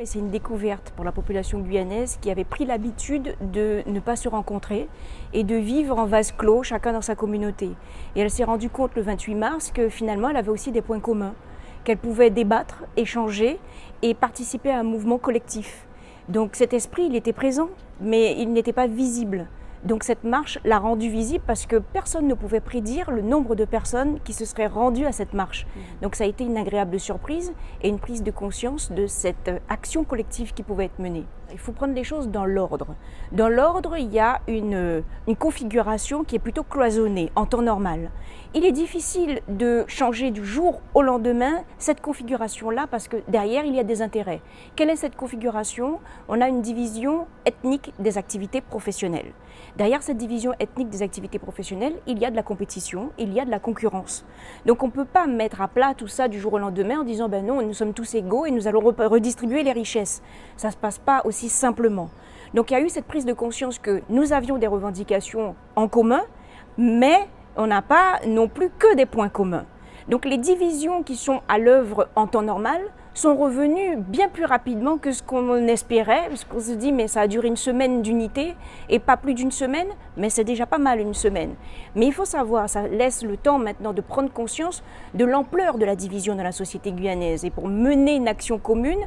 Mais c'est une découverte pour la population guyanaise qui avait pris l'habitude de ne pas se rencontrer et de vivre en vase clos, chacun dans sa communauté. Et elle s'est rendue compte le 28 mars que finalement elle avait aussi des points communs, qu'elle pouvait débattre, échanger et participer à un mouvement collectif. Donc cet esprit, il était présent, mais il n'était pas visible. Donc cette marche l'a rendu visible parce que personne ne pouvait prédire le nombre de personnes qui se seraient rendues à cette marche. Donc ça a été une agréable surprise et une prise de conscience de cette action collective qui pouvait être menée. Il faut prendre les choses dans l'ordre. Dans l'ordre, il y a une configuration qui est plutôt cloisonnée en temps normal. Il est difficile de changer du jour au lendemain cette configuration-là parce que derrière, il y a des intérêts. Quelle est cette configuration? On a une division ethnique des activités professionnelles. Derrière cette division ethnique des activités professionnelles, il y a de la compétition, il y a de la concurrence. Donc on ne peut pas mettre à plat tout ça du jour au lendemain en disant ben non, nous sommes tous égaux et nous allons redistribuer les richesses. Ça ne se passe pas aussi simplement. Donc il y a eu cette prise de conscience que nous avions des revendications en commun, mais on n'a pas non plus que des points communs. Donc les divisions qui sont à l'œuvre en temps normal sont revenues bien plus rapidement que ce qu'on espérait, parce qu'on se dit mais ça a duré une semaine d'unité et pas plus d'une semaine, mais c'est déjà pas mal une semaine. Mais il faut savoir, ça laisse le temps maintenant de prendre conscience de l'ampleur de la division dans la société guyanaise et pour mener une action commune,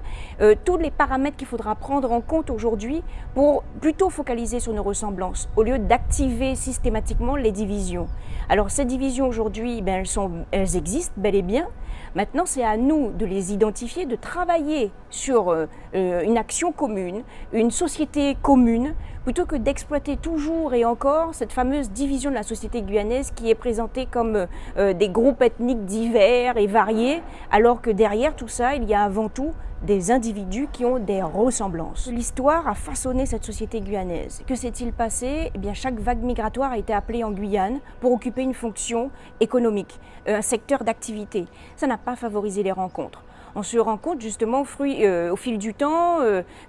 tous les paramètres qu'il faudra prendre en compte aujourd'hui pour plutôt focaliser sur nos ressemblances au lieu d'activer systématiquement les divisions. Alors ces divisions aujourd'hui, ben, elles existent bel et bien. Maintenant, c'est à nous de les identifier, de travailler sur une action commune, une société commune, plutôt que d'exploiter toujours et encore cette fameuse division de la société guyanaise qui est présentée comme des groupes ethniques divers et variés, alors que derrière tout ça, il y a avant tout des individus qui ont des ressemblances. L'histoire a façonné cette société guyanaise. Que s'est-il passé? Eh bien, chaque vague migratoire a été appelée en Guyane pour occuper une fonction économique, un secteur d'activité. Ça n'a pas favorisé les rencontres. On se rend compte justement au fil du temps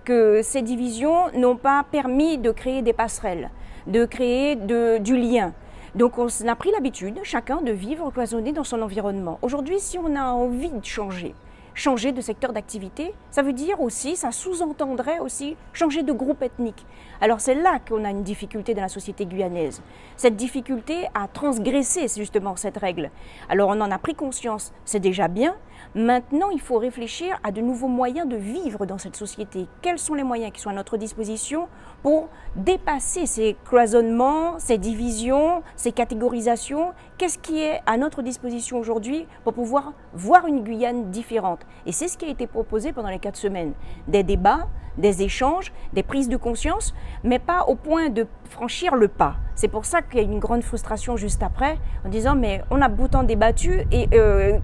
que ces divisions n'ont pas permis de créer des passerelles, de créer du lien. Donc on a pris l'habitude, chacun, de vivre cloisonné dans son environnement. Aujourd'hui, si on a envie de changer de secteur d'activité, ça veut dire aussi, ça sous-entendrait aussi changer de groupe ethnique. Alors c'est là qu'on a une difficulté dans la société guyanaise. Cette difficulté à transgresser justement cette règle. Alors on en a pris conscience, c'est déjà bien. Maintenant, il faut réfléchir à de nouveaux moyens de vivre dans cette société. Quels sont les moyens qui sont à notre disposition pour dépasser ces cloisonnements, ces divisions, ces catégorisations? Qu'est-ce qui est à notre disposition aujourd'hui pour pouvoir voir une Guyane différente? Et c'est ce qui a été proposé pendant les 4 semaines. Des débats, des échanges, des prises de conscience, mais pas au point de franchir le pas. C'est pour ça qu'il y a une grande frustration juste après, en disant mais on a beau temps débattu et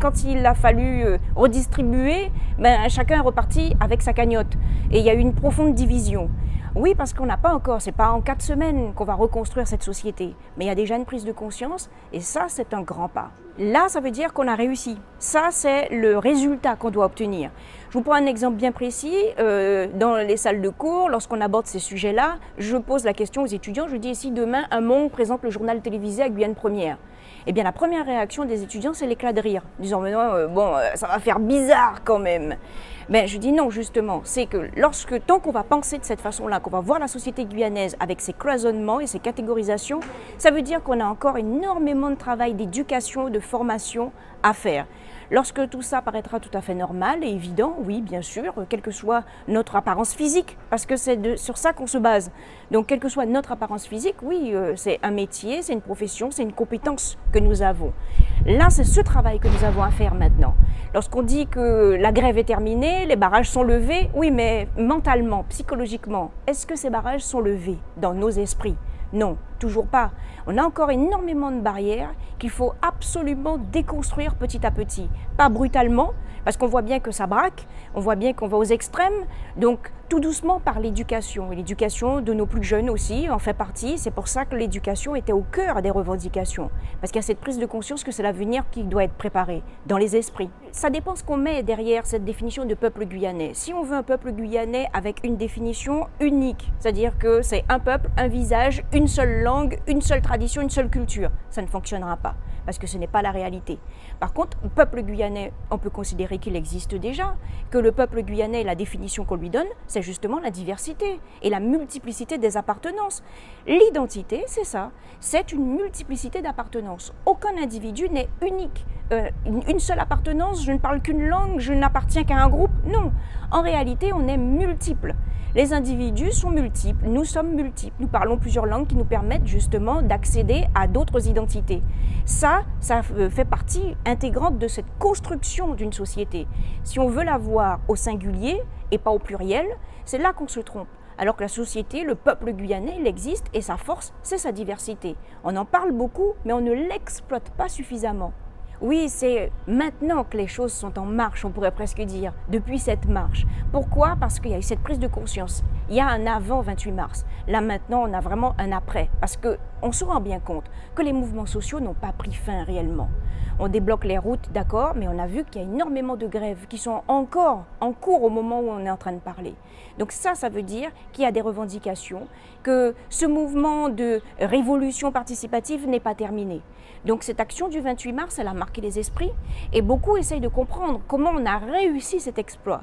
quand il a fallu redistribuer, ben, chacun est reparti avec sa cagnotte. Et il y a eu une profonde division. Oui, parce qu'on n'a pas encore, c'est pas en 4 semaines qu'on va reconstruire cette société, mais il y a déjà une prise de conscience et ça, c'est un grand pas. Là, ça veut dire qu'on a réussi. Ça, c'est le résultat qu'on doit obtenir. Je vous prends un exemple bien précis. Dans les salles de cours, lorsqu'on aborde ces sujets-là, je pose la question aux étudiants, je dis, si demain un Monde présente le journal télévisé à Guyane Première, eh bien la première réaction des étudiants, c'est l'éclat de rire, disant, mais non, ça va faire bizarre quand même. Ben, je dis non, justement, c'est que tant qu'on va penser de cette façon-là, qu'on va voir la société guyanaise avec ses cloisonnements et ses catégorisations, ça veut dire qu'on a encore énormément de travail d'éducation, de formation à faire. Lorsque tout ça paraîtra tout à fait normal et évident, oui, bien sûr, quelle que soit notre apparence physique, parce que c'est sur ça qu'on se base. Donc, quelle que soit notre apparence physique, oui, c'est un métier, c'est une profession, c'est une compétence que nous avons. Là, c'est ce travail que nous avons à faire maintenant. Lorsqu'on dit que la grève est terminée, les barrages sont levés, oui, mais mentalement, psychologiquement, est-ce que ces barrages sont levés dans nos esprits? Non, toujours pas. On a encore énormément de barrières qu'il faut absolument déconstruire petit à petit. Pas brutalement, parce qu'on voit bien que ça braque, on voit bien qu'on va aux extrêmes, donc tout doucement par l'éducation. Et l'éducation de nos plus jeunes aussi en fait partie. C'est pour ça que l'éducation était au cœur des revendications. Parce qu'il y a cette prise de conscience que c'est l'avenir qui doit être préparé dans les esprits. Ça dépend ce qu'on met derrière cette définition de peuple guyanais. Si on veut un peuple guyanais avec une définition unique, c'est-à-dire que c'est un peuple, un visage, une seule langue, langue, une seule tradition, une seule culture. Ça ne fonctionnera pas, parce que ce n'est pas la réalité. Par contre, le peuple guyanais, on peut considérer qu'il existe déjà, que le peuple guyanais, la définition qu'on lui donne, c'est justement la diversité et la multiplicité des appartenances. L'identité, c'est ça, c'est une multiplicité d'appartenances. Aucun individu n'est unique. Une seule appartenance, je ne parle qu'une langue, je n'appartiens qu'à un groupe. Non, en réalité, on est multiples. Les individus sont multiples, nous sommes multiples. Nous parlons plusieurs langues qui nous permettent justement d'accéder à d'autres identités. Ça fait partie intégrante de cette construction d'une société. Si on veut la voir au singulier et pas au pluriel, c'est là qu'on se trompe. Alors que la société, le peuple guyanais, il existe et sa force, c'est sa diversité. On en parle beaucoup, mais on ne l'exploite pas suffisamment. Oui, c'est maintenant que les choses sont en marche, on pourrait presque dire, depuis cette marche. Pourquoi? Parce qu'il y a eu cette prise de conscience. Il y a un avant 28 mars. Là maintenant, on a vraiment un après. Parce qu'on se rend bien compte que les mouvements sociaux n'ont pas pris fin réellement. On débloque les routes, d'accord, mais on a vu qu'il y a énormément de grèves qui sont encore en cours au moment où on est en train de parler. Donc ça veut dire qu'il y a des revendications, que ce mouvement de révolution participative n'est pas terminé. Donc cette action du 28 mars, elle a marqué les esprits et beaucoup essayent de comprendre comment on a réussi cet exploit.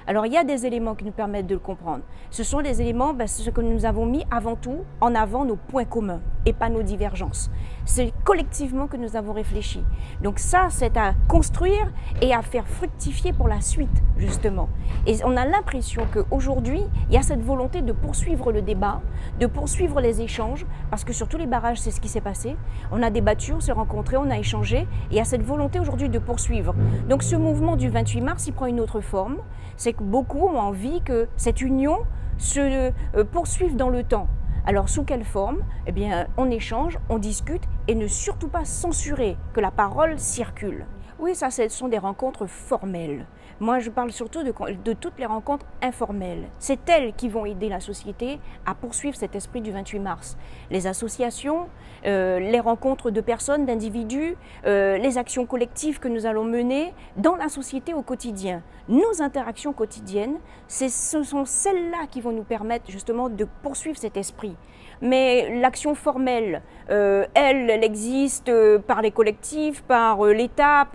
Alors il y a des éléments qui nous permettent de le comprendre. Ce sont les éléments, c'est ce que nous avons mis avant tout en avant nos points communs et pas nos divergences. C'est collectivement que nous avons réfléchi. Donc ça, c'est à construire et à faire fructifier pour la suite, justement. Et on a l'impression qu'aujourd'hui, il y a cette volonté de poursuivre le débat, de poursuivre les échanges, parce que sur tous les barrages, c'est ce qui s'est passé. On a débattu, on s'est rencontrés, on a échangé, et il y a cette volonté aujourd'hui de poursuivre. Donc ce mouvement du 28 mars, il prend une autre forme. C'est que beaucoup ont envie que cette union se poursuive dans le temps. Alors sous quelle forme? Eh bien, on échange, on discute et ne surtout pas censurer, que la parole circule. Oui, ça, ce sont des rencontres formelles. Moi, je parle surtout de toutes les rencontres informelles. C'est elles qui vont aider la société à poursuivre cet esprit du 28 mars. Les associations, les rencontres de personnes, d'individus, les actions collectives que nous allons mener dans la société au quotidien. Nos interactions quotidiennes, ce sont celles-là qui vont nous permettre justement de poursuivre cet esprit. Mais l'action formelle, elle existe par les collectifs, par l'État,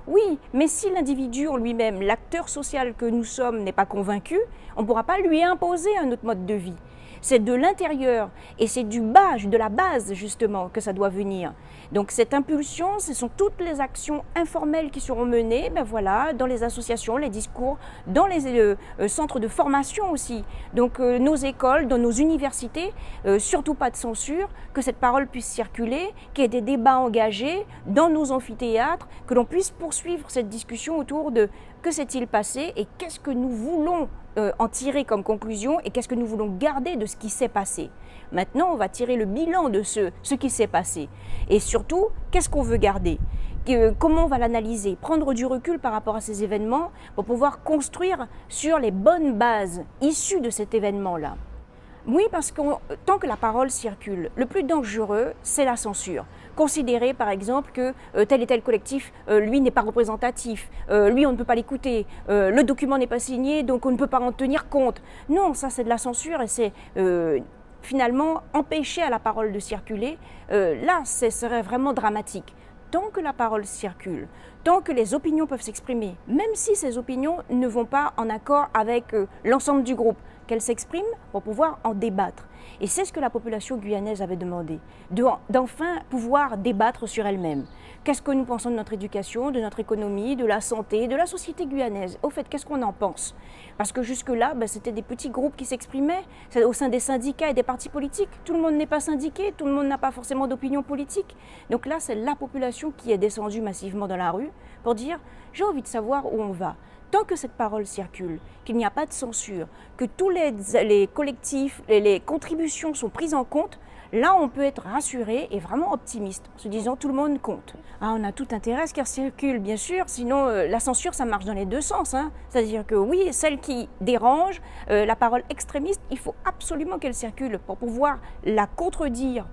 oui, mais si l'individu en lui-même, l'acteur social que nous sommes, n'est pas convaincu, on ne pourra pas lui imposer un autre mode de vie. C'est de l'intérieur et c'est du bas, de la base justement, que ça doit venir. Donc cette impulsion, ce sont toutes les actions informelles qui seront menées, voilà, dans les associations, les discours, dans les centres de formation aussi. Donc nos écoles, dans nos universités, surtout pas de censure, que cette parole puisse circuler, qu'il y ait des débats engagés dans nos amphithéâtres, que l'on puisse poursuivre cette discussion autour de que s'est-il passé et qu'est-ce que nous voulons en tirer comme conclusion et qu'est-ce que nous voulons garder de ce qui s'est passé. Maintenant, on va tirer le bilan de ce qui s'est passé. Et surtout, qu'est-ce qu'on veut garder? Comment on va l'analyser? Prendre du recul par rapport à ces événements pour pouvoir construire sur les bonnes bases issues de cet événement-là. Oui, parce que tant que la parole circule, le plus dangereux, c'est la censure. Considérer par exemple que tel et tel collectif, lui n'est pas représentatif, lui on ne peut pas l'écouter, le document n'est pas signé donc on ne peut pas en tenir compte. Non, ça c'est de la censure et c'est finalement empêcher à la parole de circuler. Là, ce serait vraiment dramatique. Tant que la parole circule, tant que les opinions peuvent s'exprimer, même si ces opinions ne vont pas en accord avec l'ensemble du groupe, qu'elles s'expriment pour pouvoir en débattre. Et c'est ce que la population guyanaise avait demandé, d'enfin pouvoir débattre sur elle-même. Qu'est-ce que nous pensons de notre éducation, de notre économie, de la santé, de la société guyanaise? Au fait, qu'est-ce qu'on en pense? Parce que jusque-là, c'était des petits groupes qui s'exprimaient au sein des syndicats et des partis politiques. Tout le monde n'est pas syndiqué, tout le monde n'a pas forcément d'opinion politique. Donc là, c'est la population qui est descendue massivement dans la rue pour dire « j'ai envie de savoir où on va ». Tant que cette parole circule, qu'il n'y a pas de censure, que tous les collectifs, les contributions sont prises en compte, là on peut être rassuré et vraiment optimiste, en se disant tout le monde compte. Ah, on a tout intérêt à ce qu'elle circule, bien sûr, sinon la censure ça marche dans les deux sens. C'est-à-dire que oui, celle qui dérange, la parole extrémiste, il faut absolument qu'elle circule pour pouvoir la contredire.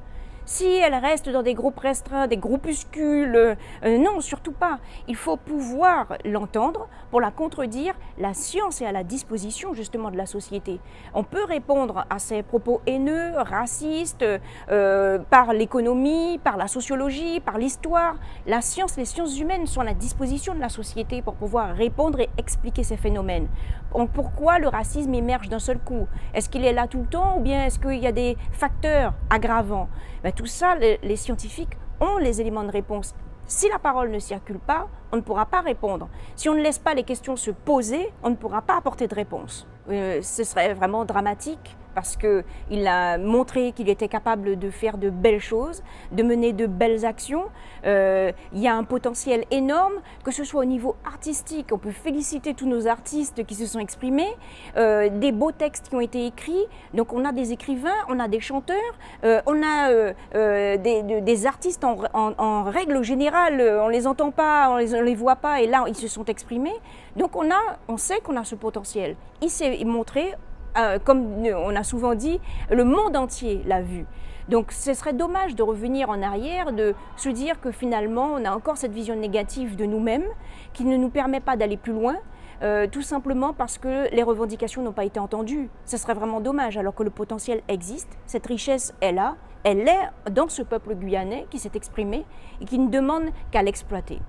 Si elle reste dans des groupes restreints, des groupuscules, non, surtout pas. Il faut pouvoir l'entendre pour la contredire. La science est à la disposition justement de la société. On peut répondre à ces propos haineux, racistes, par l'économie, par la sociologie, par l'histoire. La science, les sciences humaines sont à la disposition de la société pour pouvoir répondre et expliquer ces phénomènes. Donc pourquoi le racisme émerge d'un seul coup? Est-ce qu'il est là tout le temps ou bien est-ce qu'il y a des facteurs aggravants? Tout ça, les scientifiques ont les éléments de réponse. Si la parole ne circule pas, on ne pourra pas répondre. Si on ne laisse pas les questions se poser, on ne pourra pas apporter de réponse. Ce serait vraiment dramatique parce qu'il a montré qu'il était capable de faire de belles choses, de mener de belles actions. Il y a un potentiel énorme, que ce soit au niveau artistique. On peut féliciter tous nos artistes qui se sont exprimés, des beaux textes qui ont été écrits. Donc on a des écrivains, on a des chanteurs, on a des artistes en règle générale. On ne les entend pas, on les voit pas et là ils se sont exprimés. Donc on sait qu'on a ce potentiel. Il s'est montré, comme on a souvent dit, le monde entier l'a vu. Donc ce serait dommage de revenir en arrière, de se dire que finalement on a encore cette vision négative de nous-mêmes qui ne nous permet pas d'aller plus loin, tout simplement parce que les revendications n'ont pas été entendues. Ce serait vraiment dommage alors que le potentiel existe, cette richesse est là, elle est dans ce peuple guyanais qui s'est exprimé et qui ne demande qu'à l'exploiter.